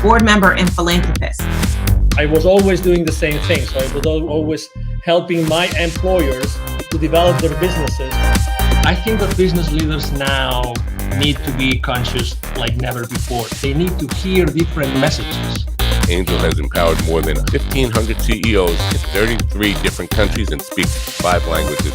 board member, and philanthropist. I was always doing the same thing. So I was always helping my employers to develop their businesses. I think that business leaders now need to be conscious like never before. They need to hear different messages. Angel has empowered more than 1,500 CEOs in 33 different countries and speaks 5 languages.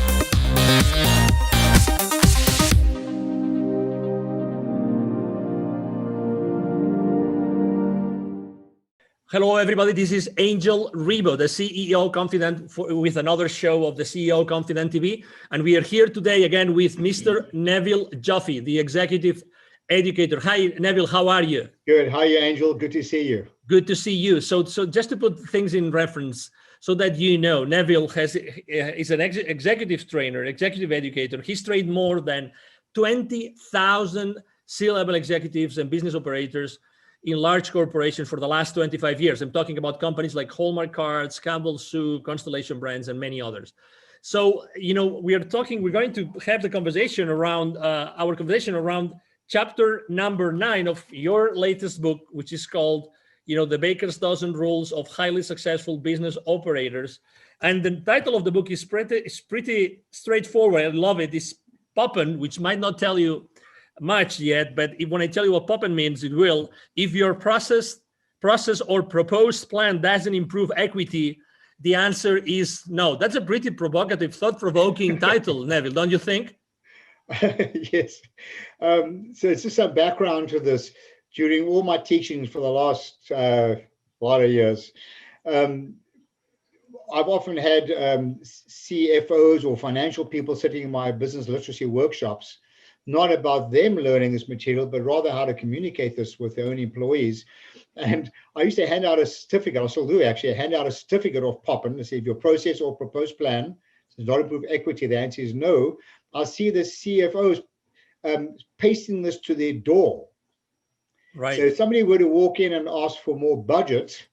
Hello, everybody. This is Angel Rebo, the CEO Confident, with another show of the CEO Confident TV. And we are here today again with Mr. Neville Joffe, the executive educator. Hi, Neville. How are you? Good. How are you, Angel? Good to see you. Good to see you. So just to put things in reference so that you know, Neville is an executive trainer, executive educator. He's trained more than 20,000 C-level executives and business operators in large corporations for the last 25 years. I'm talking about companies like Hallmark Cards, Campbell's Soup, Constellation Brands, and many others. So, you know, we're going to have the conversation around, our conversation around chapter number 9 of your latest book, which is called, you know, The Baker's Dozen Rules of Highly Successful Business Operators. And the title of the book is pretty straightforward. I love it. It's Poppen, which might not tell you much yet, but when I tell you what Poppen means, it will. If your process or proposed plan doesn't improve equity, the answer is no. That's a pretty provocative, thought-provoking title, Neville, don't you think? Yes. So it's just some background to this. During all my teachings for the last lot of years, I've often had CFOs or financial people sitting in my business literacy workshops, not about them learning this material, but rather how to communicate this with their own employees. And I used to hand out a certificate, I still do actually, hand out a certificate of Poppen to say if your process or proposed plan does not improve equity, the answer is no. I see the CFOs pasting this to their door. Right. So if somebody were to walk in and ask for more budget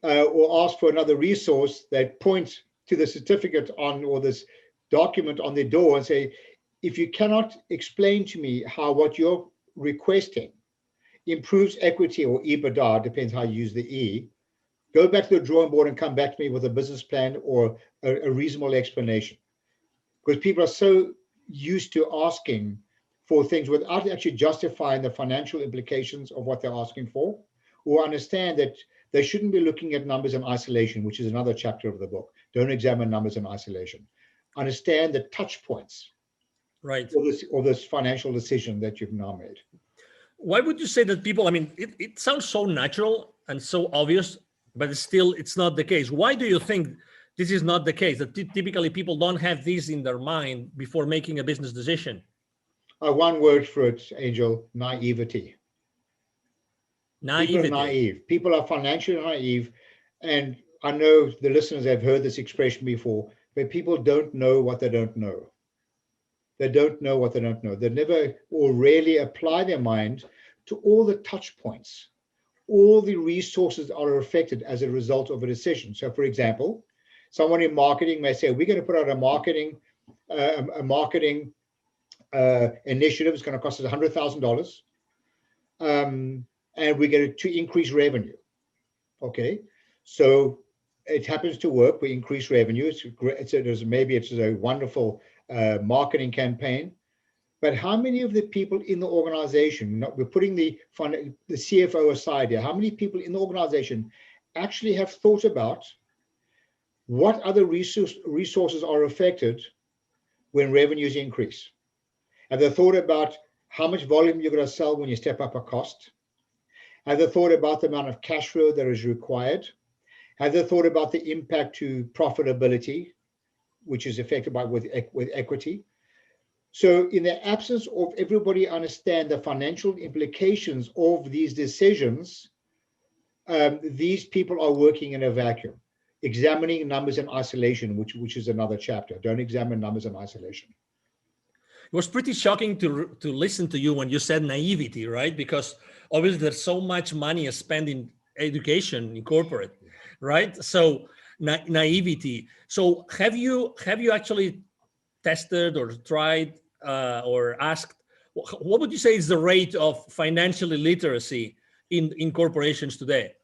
or ask for another resource, they point to the certificate on or this document on their door and say, if you cannot explain to me how what you're requesting improves equity or EBITDA, depends how you use the E, go back to the drawing board and come back to me with a business plan or a reasonable explanation. Because people are so used to asking for things without actually justifying the financial implications of what they're asking for, or understand that they shouldn't be looking at numbers in isolation, which is another chapter of the book. Don't examine numbers in isolation. Understand the touch points. Right. Or this financial decision that you've now made. Why would you say that people, I mean, it sounds so natural and so obvious, but it's not the case. Why do you think this is not the case? That typically people don't have this in their mind before making a business decision? One word for it, Angel: naivety. Naivety. People are naive. People are financially naive. And I know the listeners have heard this expression before, but people don't know what they don't know. They don't know what they don't know. They never or rarely apply their mind to all the touch points, all the resources that are affected as a result of a decision. So, for example, someone in marketing may say, we're going to put out a marketing initiative. It's going to cost us $100,000. And we're going to increase revenue. Okay. So it happens to work. We increase revenue. Maybe it's a wonderful marketing campaign, but how many of the people in the organization, we're putting the CFO aside here, how many people in the organization actually have thought about what other resources are affected when revenues increase? Have they thought about how much volume you're going to sell when you step up a cost? Have they thought about the amount of cash flow that is required? Have they thought about the impact to profitability, which is affected with equity? So in the absence of everybody understand the financial implications of these decisions, these people are working in a vacuum, examining numbers in isolation, which is another chapter. Don't examine numbers in isolation. It was pretty shocking to listen to you when you said naivety, right? Because obviously there's so much money spent in education in corporate, right? So naivety. So have you actually tested or tried or asked, what would you say is the rate of financial illiteracy in corporations today?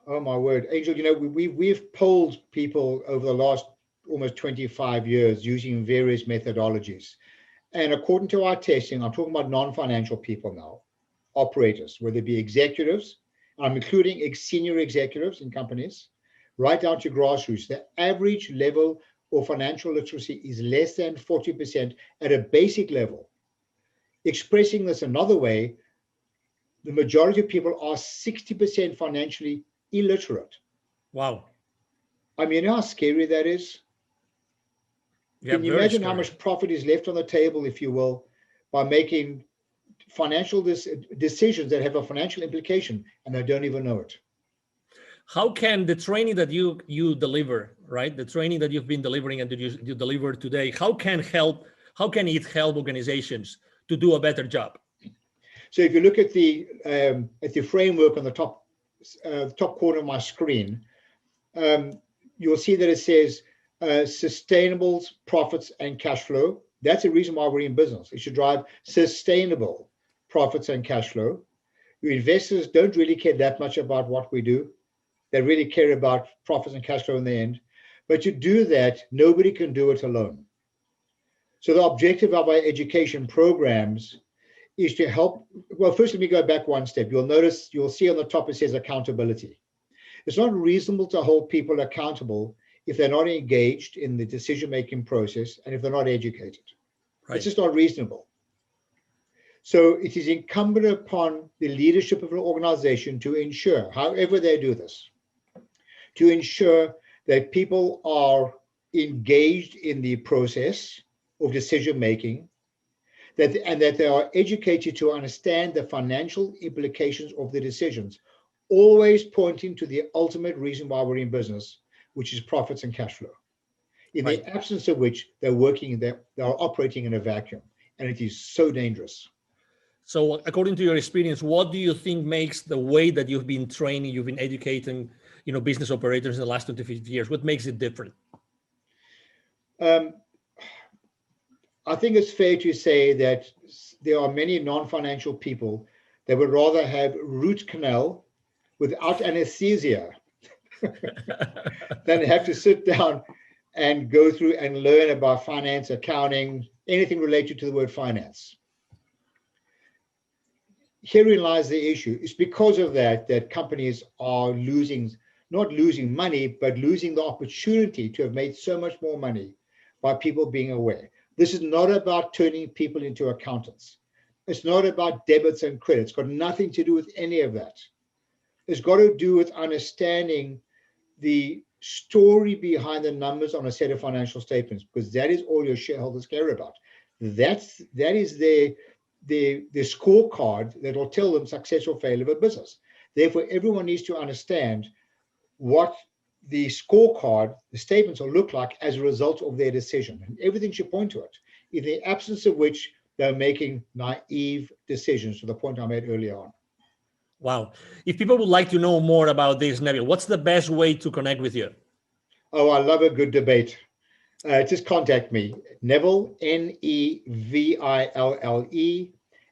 Oh my word, Angel, we've polled people over the last almost 25 years using various methodologies. And according to our testing, I'm talking about non-financial people now, operators, whether it be executives, I'm including senior executives in companies, right down to grassroots. The average level of financial literacy is less than 40% at a basic level. Expressing this another way, the majority of people are 60% financially illiterate. Wow. I mean, you know how scary that is? Yeah, Can you imagine how much profit is left on the table, if you will, by making financial decisions that have a financial implication and they don't even know it? How can the training that you deliver, right? The training that you've been delivering and that you deliver today, how can it help organizations to do a better job? So if you look at the framework on the top corner of my screen, you'll see that it says sustainable profits and cash flow. That's the reason why we're in business. It should drive sustainable profits and cash flow. Your investors don't really care that much about what we do. They really care about profits and cash flow in the end. But to do that, nobody can do it alone. So the objective of our education programs is to help. Well, first, let me go back one step. You'll see on the top it says accountability. It's not reasonable to hold people accountable if they're not engaged in the decision-making process and if they're not educated. Right. It's just not reasonable. So it is incumbent upon the leadership of an organization to ensure, however they do this, to ensure that people are engaged in the process of decision-making, and that they are educated to understand the financial implications of the decisions, always pointing to the ultimate reason why we're in business, which is profits and cash flow. In the absence of which they are operating in a vacuum, and it is so dangerous. So according to your experience, what do you think makes the way that you've been training, you've been educating, business operators in the last 25 years, what makes it different? I think it's fair to say that there are many non-financial people that would rather have root canal without anesthesia than have to sit down and go through and learn about finance, accounting, anything related to the word finance. Herein lies the issue. It's because of that companies are not losing money, but losing the opportunity to have made so much more money by people being aware. This is not about turning people into accountants. It's not about debits and credits. It's got nothing to do with any of that. It's got to do with understanding the story behind the numbers on a set of financial statements, because that is all your shareholders care about. That is the scorecard that will tell them success or failure of a business. Therefore, everyone needs to understand what the scorecard, the statements will look like as a result of their decision. And everything should point to it, in the absence of which they're making naive decisions, to the point I made earlier on. Wow. If people would like to know more about this, Neville, what's the best way to connect with you? Oh, I love a good debate. Just contact me, Neville, Neville,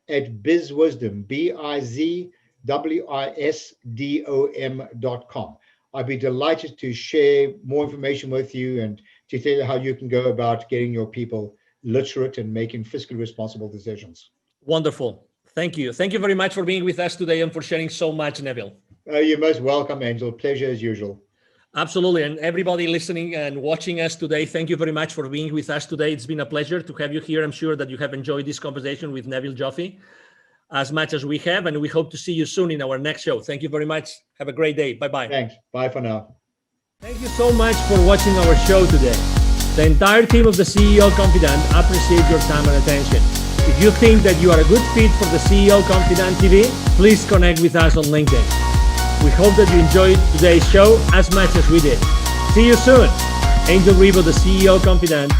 at bizwisdom, bizwisdom.com. I'd be delighted to share more information with you and to tell you how you can go about getting your people literate and making fiscally responsible decisions. Wonderful. Thank you. Thank you very much for being with us today and for sharing so much, Neville. You're most welcome, Angel. Pleasure as usual. Absolutely. And everybody listening and watching us today, thank you very much for being with us today. It's been a pleasure to have you here. I'm sure that you have enjoyed this conversation with Neville Joffe as much as we have, and we hope to see you soon in our next show. Thank you very much. Have a great day. Bye-bye. Thanks. Bye for now. Thank you so much for watching our show today. The entire team of the CEO Confidant appreciates your time and attention. If you think that you are a good fit for the CEO Confidant TV, please connect with us on LinkedIn. We hope that you enjoyed today's show as much as we did. See you soon. Angel Ribo, the CEO Confidant.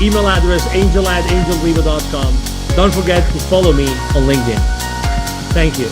Email address angel@angelribo.com. Don't forget to follow me on LinkedIn. Thank you.